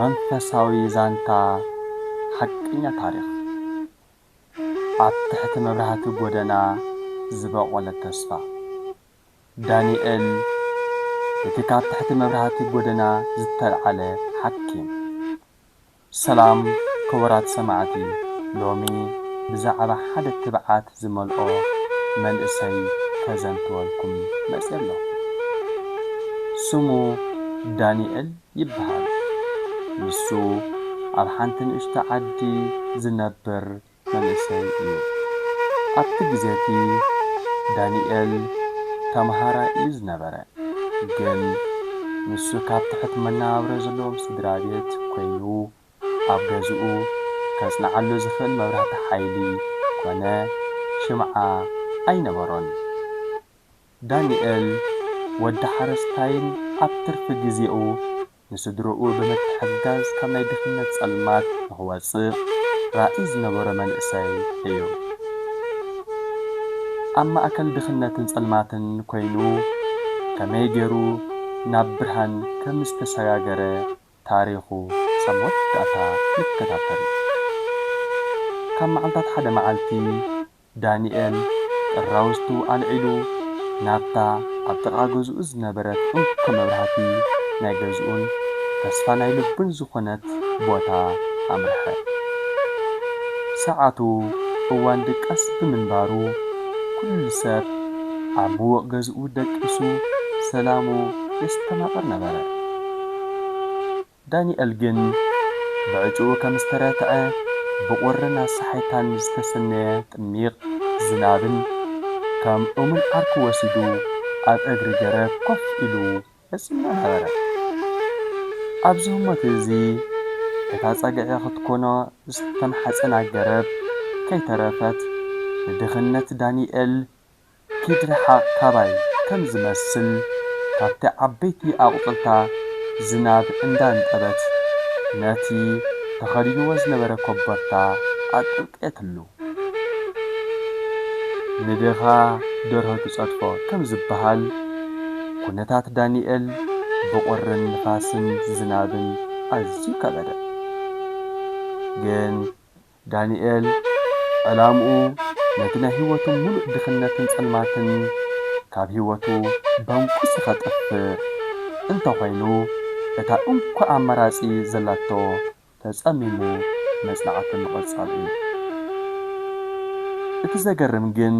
መንፈሳዊ ዛንታ ሐቀኛ ታሪኽ ኣብ ትሕቲ መብራህቲ ጎደና ዝበቖለ ተስፋ ዳንኤል እቲ ካብ ትሕቲ መብራህቲ ጎደና ዝተልዓለ ሓኪም ሰላም ክቡራት ሰማዕቲ ሎሚ ብዛዕባ ሓደ ትብዓት ዝመልኦ መንእሰይ ከዘንትወልኩም መፅእ ኣለኹ። ስሙ ዳንኤል ይበሃል። ንሱ ኣብ ሓንቲ ንእሽቶ ዓዲ ዝነብር መንእሰይ እዩ። ኣብቲ ግዜቲ ዳንኤል ተምሃራይ እዩ ዝነበረ። ግን ንሱ ካብ ትሕቲ መነባብሮ ዘለዎም ስድራ ቤት ኮይኑ ኣብ ገዝኡ ከጽንዓሉ ዝኽእል መብራህቲ ሓይሊ ኮነ ሽምዓ ኣይነበሮን። ዳንኤል ወዲ ሓረስታይን ኣብ ትርፊ ጊዜኡ ንስድርኡ ብምትሕግጋዝ ካብ ናይ ድኽነት ጸልማት ንኽወፅእ ራእይ ዝነበሮ መንእሰይ እዩ። ኣብ ማእከል ድኽነትን ጸልማትን ኮይኑ ከመይ ገይሩ ናብ ብርሃን ከም ዝተሰጋገረ ታሪኹ ኣብ መወዳእታ ንከታተል። ካብ መዓልታት ሓደ መዓልቲ ዳንኤል ጥራውዝቱ ኣልዒሉ ናብታ ኣብ ጥቓ ገዝኡ ዝነበረት ዕንኮ መብራህቲ ናይ ገዝኡን ተስፋ ናይ ልቡን ዝኾነት ቦታ ኣምርሐ። ሰዓቱ እዋን ድቃስ ብምንባሩ ኩሉ ሰብ ኣብ ምዉቕ ገዝኡ ደቂሱ ሰላሙ የስተማቕር ነበረ። ዳንኤል ግን ብዕጩኡ ከም ዝተረትዐ ብቑርን ኣሰሓይታን ዝተሰነየ ጥሚቕ ዝናብን ከም እሙን ዓርኪ ወሲዱ ኣብ እግሪ ገረብ ኮፍ ኢሉ የጽንዕ ነበረ። ኣብዚ ህሞት እዚ እታ ጸግዒ ክትኮኖ ዝተመሓፀና ገረብ ከይተረፈት ንድኽነት ዳንኤል ኪድርሓቕ ካባይ ከም ዝመስል ካብቲ ዓበይቲ ኣቝጽልታ ዝናብ እንዳንጠበት ነቲ ተኸዲንዎ ዝነበረ ኮበርታ ኣጥብቀትሉ። ንድኻ ደርሆ ትጸድፎ ከም ዝበሃል ኩነታት ዳንኤል ብቑርን ንፋስን ዝናብን ኣዝዩ ከበደ። ግን ዳንኤል ዕላምኡ ነቲ ናይ ህይወቱ ሙሉእ ድኽነትን ጸልማትን ካብ ህይወቱ በንቁስ ኸጠፍእ እንተኾይኑ እታ እንኳ ኣማራጺ ዘላቶ ተጸሚሙ መጽናዕትን ምቕጻል እዩ። እቲ ዘገርም ግን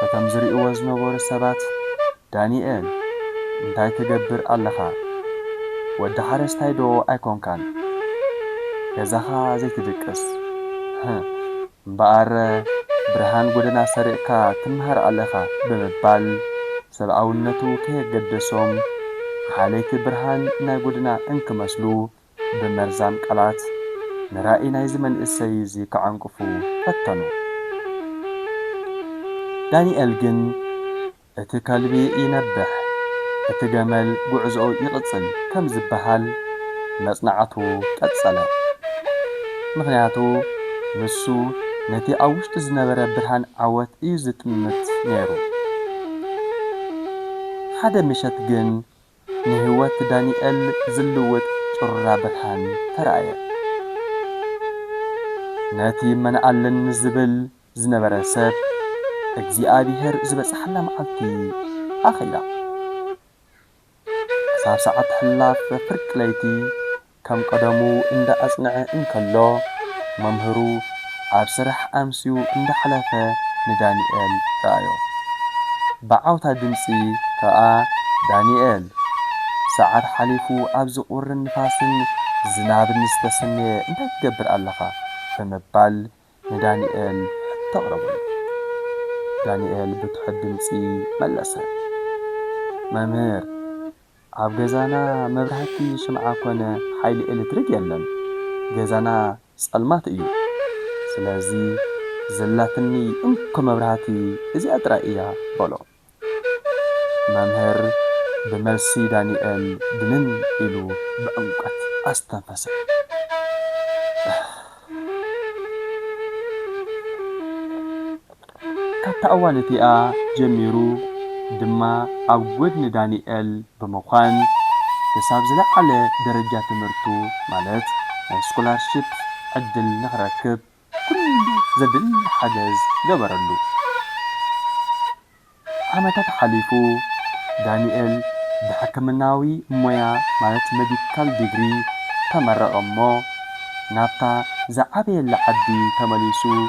እቶም ዝርእይዎ ዝነበሩ ሰባት ዳንኤል እንታይ ትገብር ኣለኻ? ወዲ ሓረስታይ ዶ ኣይኮንካን? ገዛኻ ዘይትድቅስ እምበኣር ብርሃን ጎደና ሰሪቕካ ትምሃር ኣለኻ ብምባል ሰብኣውነቱ ከየገደሶም ሓለይቲ ብርሃን ናይ ጎደና እንክመስሉ ብመርዛም ቃላት ንራእይ ናይዚ መንእሰይ እዚ ከዓንቅፉ ፈተኑ። ዳንኤል ግን እቲ ከልቢ ይነብሕ እቲ ገመል ጉዕዞኡ ይቕጽል ከም ዝበሃል መጽናዕቱ ቀጸለ። ምኽንያቱ ንሱ ነቲ ኣብ ውሽጡ ዝነበረ ብርሃን ዓወት እዩ ዝጥምት ነይሩ። ሓደ ምሸት ግን ንህይወት ዳንኤል ዝልውጥ ጩራ ብርሃን ተረኣየ። ነቲ መንኣለን ዝብል ዝነበረ ሰብ እግዚኣብሔር ዝበጽሓላ መዓልቲ ኣኺላ። ክሳብ ሰዓት ሕላፍ ፍርቂ ለይቲ ከም ቀደሙ እንዳኣጽንዐ እንከሎ መምህሩ ኣብ ስራሕ ኣምስዩ እንዳሓለፈ ንዳንኤል ረኣዮ። ብዓውታ ድምፂ ከኣ ዳንኤል ሰዓት ሓሊፉ ኣብዚ ቁርን ንፋስን ዝናብን ዝተሰነየ እንታይ ትገብር ኣለኻ? ብምባል ንዳንኤል ሕቶ ኣቕረበሉ። ዳንኤል ብትሑት ድምፂ መለሰ፣ መምህር ኣብ ገዛና መብራህቲ ሽምዓ ኮነ ሓይሊ ኤሌክትሪክ የለን። ገዛና ጸልማት እዩ። ስለዚ ዘላትኒ እንኮ መብራህቲ እዚኣ ጥራይ እያ በሎ። መምህር ብመልሲ ዳንኤል ድንን ኢሉ ብዕምቀት ኣስተንፈሰ። ካብታ እዋን እቲኣ ጀሚሩ ድማ ኣብ ጎድኒ ዳንኤል ብምዃን كساب زلعلى درجة تمرتو مالت سكولارشيب عدل نخركب كل زدل حجز جبرلو عمتات حليفو دانيال بحكمناوي مويا مالت ميديكال ديجري تمرق أمو نابتا زعبي العدي تمليسو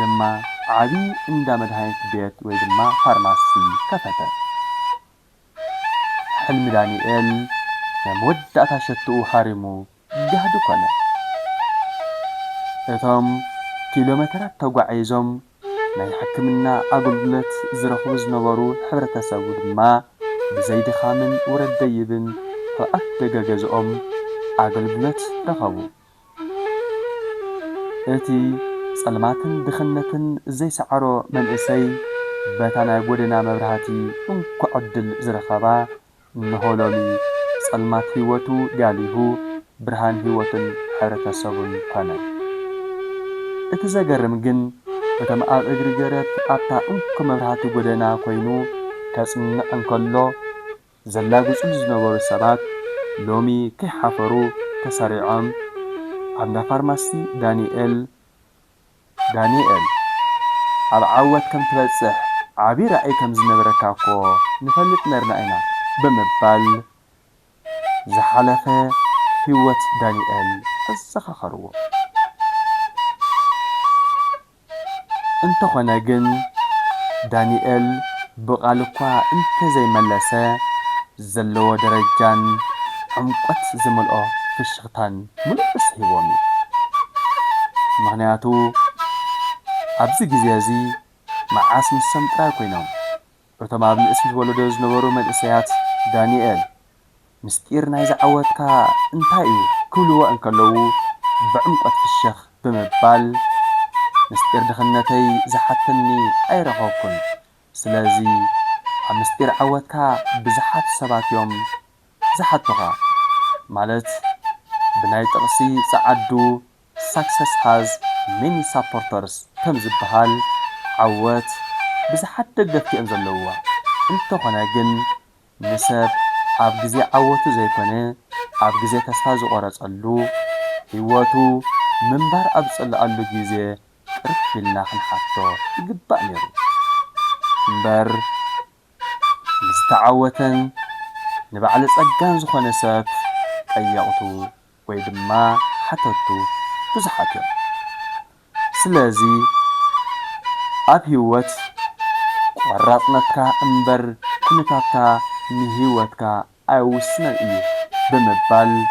دما عبي اندا مدهانت بيت ويدما فارماسي كفتا حلم دانيال نمودأتا شتو حارمو جهدو كنا اتم كيلومترات توقعيزم ناي حكمنا أقلت زرخو زنبرو حبرة سابو دما بزيد خامن ورد ديبن فأكدق جزءم أقلت رخبو اتي صلماتن دخنتن زي سعرو من اسي باتانا قودنا مبرهاتي انكو عدل زرخبا نهولولي صلمات هيوتو قاليهو برهان هيوتن حرة سابون قانا اتزاقر مجن بتم اغري جرت ابتا انكو مبرهاتي قودنا كوينو تاسمنا انكولو زلاقو سلزنوبر السبات لومي كي حفرو تساريعام عمدا فارماسي دانيال على عوات كم تبصح عبي رأي كم زنبركاكو نفلت نرنائنا بمبال زحلفة هيوت دانيال الزخخرو انتو خناقن دانيال بقالكوا انت زي ملسة زلو درجان عمقت زملقو في الشغطان ملبس هيوامي مغنياتو أبزي جزيازي مع عاصم السمترا كوينام ارتم عبن اسم الولدو زنورو من اسيات دانيال مستير نايزة عواتكا انتايو كلوا انكالو بعمقت في الشيخ بمبال مستير دخنتي زحتني اي رغوكن سلازي مستير عواتكا بزحات سبات يوم زحتوها مالت بناي تغسي سعدو success has many supporters كم زبهال عوات بزحات دقفتي انزلوا انتو خناقن نسب عبقزي عواتو زي كونه عبقزي تسفازو قرصلو هيواتو منبر أبصل قالو جيزي قرب لنا خنحاتو يقبق نيرو منبر مستعوتن نبعل صقان زخونه سب قيقتو ويدما حتتو بزحاتو سلازي اب هيوت قراتنتكا انبر كنتاتا نهيوتكا ايوسنا ايه بمبال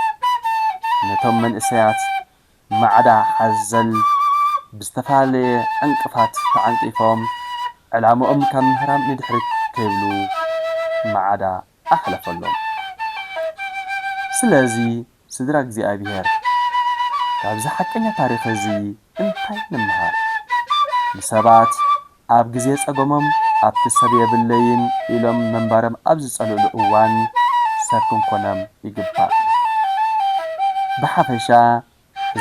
نتم من اسيات معدا حزل بستفالي انقفات تعنقفهم علامهم كم هرام ندحرك كيبلو معدا احلف اللهم سلازي سدراك زي ابيهر كابزا حقنا تاريخ زي انتاي نمهار مسابات اب غزي صقمم اب تسبيه بالليل الى منبرم ابز صلول اوان سكن كونم يغبا بحفشا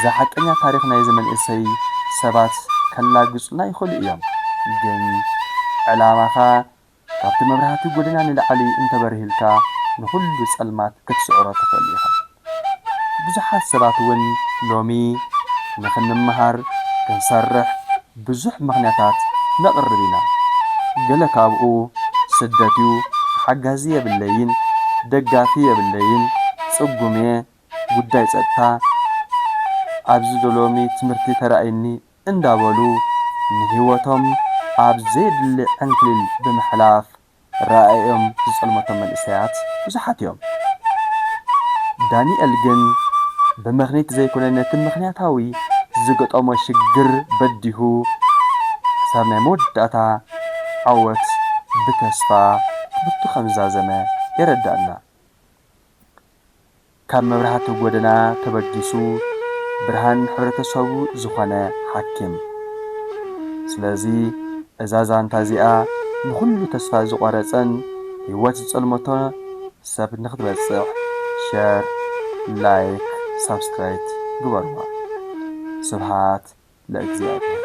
ذا حقنا تاريخ ناي زمن اسي سبات كلاغصنا يخل ايام جن علامها كابت مبرهاتي غدنا نلعلي انت برهلتا نخل صلمات كتسعره تفليها بزحات سبات ون لومي نخنمهار كنسرح بزح مغنياتات نقربنا قالك ابو سدتيو حجازيه بالليل دغافيه بالليل صقومي ጉዳይ ጸጥታ ኣብዚ ዶሎሚ ትምህርቲ ተራእይኒ እንዳበሉ ንህይወቶም ኣብ ዘይድሊ ዕንክሊል ብምሕላፍ ራእዮም ዝጸልመቶም መንእሰያት ብዙሓት እዮም ዳንኤል ግን በምኽንያት ዘይኮነነትን ምኽንያታዊ ዝገጠሞ ሽግር በዲሁ ክሳብ ናይ መወዳእታ ዓወት ብተስፋ ትምህርቱ ከምዛዘመ የረዳእና ካብ መብራህቲ ጎደና ተበጊሱ ብርሃን ሕብረተሰቡ ዝኾነ ሓኪም ስለዚ እዛ ዛንታ እዚኣ ንኹሉ ተስፋ ዝቆረፀን ህይወት ዝጸልመቶ ሰብ ንኽትበጽሕ ሼር ላይክ ሰብስክራይብ ግበርዋ ስብሃት ለእግዚአብሔር